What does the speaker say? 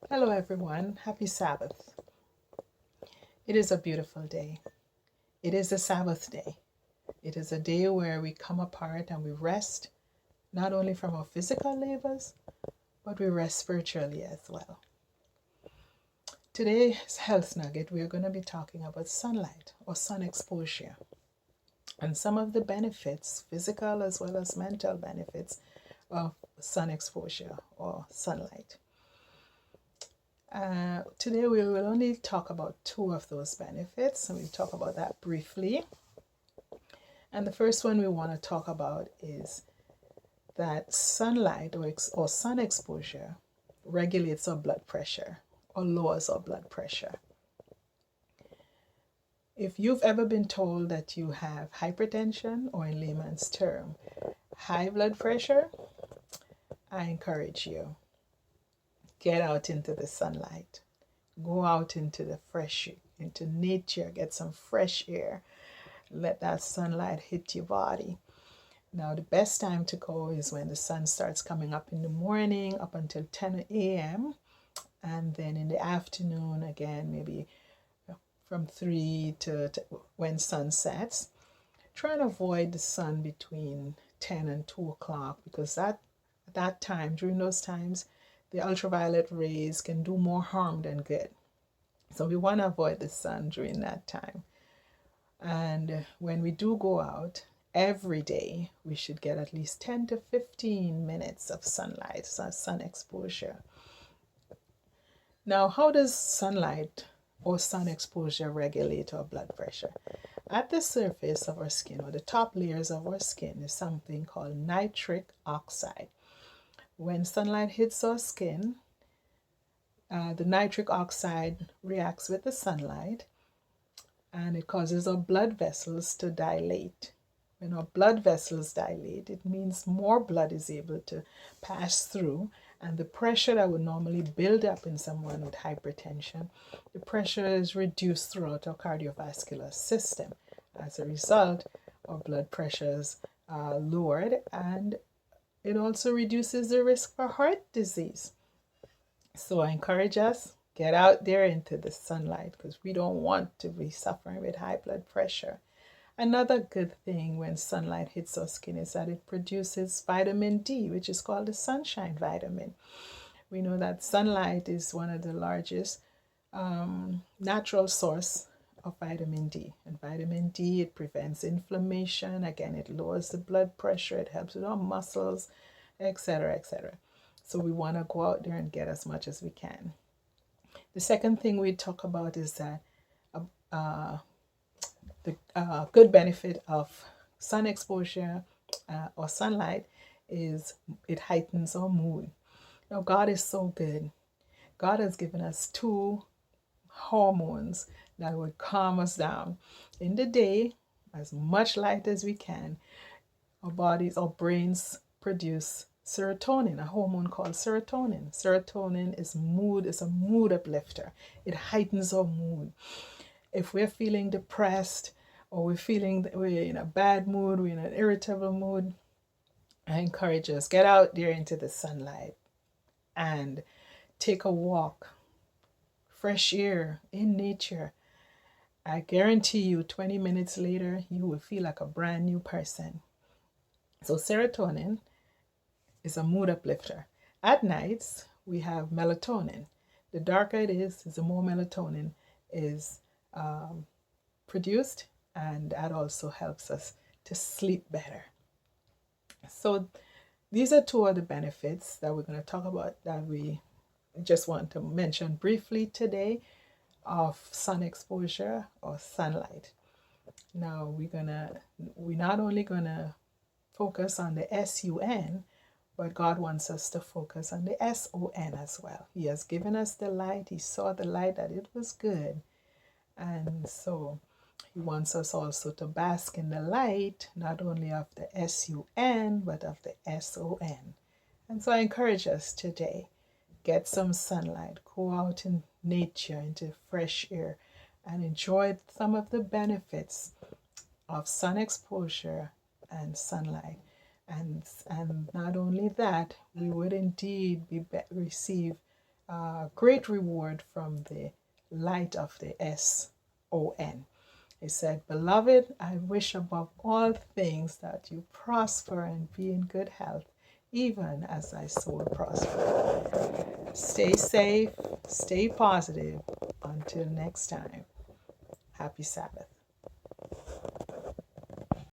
Hello, everyone. Happy Sabbath. It is a beautiful day. It is a Sabbath day. It is a day where we come apart and we rest, not only from our physical labors, but we rest spiritually as well. Today's Health Nugget, we're going to be talking about sunlight or sun exposure and some of the benefits, physical as well as mental benefits, of sun exposure or sunlight. Today we will only talk about two of those benefits, and we'll talk about that briefly. And the first one we want to talk about is that sunlight or sun exposure regulates our blood pressure or lowers our blood pressure. If you've ever been told that you have hypertension, or in layman's term, high blood pressure, I encourage you, get out into the sunlight. Go out into into nature, get some fresh air. Let that sunlight hit your body. Now, the best time to go is when the sun starts coming up in the morning, up until 10 a.m. And then in the afternoon, again, maybe from 3 to when sun sets. Try and avoid the sun between 10 and 2 o'clock, because that time, during those times, the ultraviolet rays can do more harm than good. So we want to avoid the sun during that time. And when we do go out, every day we should get at least 10 to 15 minutes of sunlight, so sun exposure. Now, how does sunlight or sun exposure regulate our blood pressure? At the surface of our skin, or the top layers of our skin, is something called nitric oxide. When sunlight hits our skin, the nitric oxide reacts with the sunlight, and it causes our blood vessels to dilate. When our blood vessels dilate, it means more blood is able to pass through, and the pressure that would normally build up in someone with hypertension, the pressure is reduced throughout our cardiovascular system. As a result, our blood pressures are lowered, and it also reduces the risk for heart disease. So I encourage us, get out there into the sunlight, because we don't want to be suffering with high blood pressure. Another good thing when sunlight hits our skin is that it produces vitamin D, which is called the sunshine vitamin. We know that sunlight is one of the largest natural source of vitamin D. And vitamin D, it prevents inflammation. Again, it lowers the blood pressure. It helps with our muscles, etc., etc. So we want to go out there and get as much as we can. The second thing we talk about is that the good benefit of sun exposure or sunlight is it heightens our mood. Now, God is so good. God has given us two hormones that would calm us down. In the day, as much light as we can, our brains produce serotonin, a hormone called serotonin. Serotonin is a mood uplifter. It heightens our mood. If we're feeling depressed, or we're in a bad mood, we're in an irritable mood, I encourage us, get out there into the sunlight and take a walk, fresh air in nature. I guarantee you 20 minutes later, you will feel like a brand new person. So serotonin is a mood uplifter. At nights, we have melatonin. The darker it is, the more melatonin is produced, and that also helps us to sleep better. So these are two of the benefits that we're going to talk about, that we just want to mention briefly today, of sun exposure or sunlight. Now we're not only gonna focus on the SUN, but God wants us to focus on the SON as well. He has given us the light. He saw the light, that it was good. And so he wants us also to bask in the light, not only of the SUN, but of the SON. And so I encourage us today, get some sunlight, go out in nature, into fresh air, and enjoy some of the benefits of sun exposure and sunlight. And not only that, we would indeed receive great reward from the light of the SON. He said, "Beloved, I wish above all things that you prosper and be in good health, even as thy soul prosper." Stay safe, stay positive. Until next time, happy Sabbath.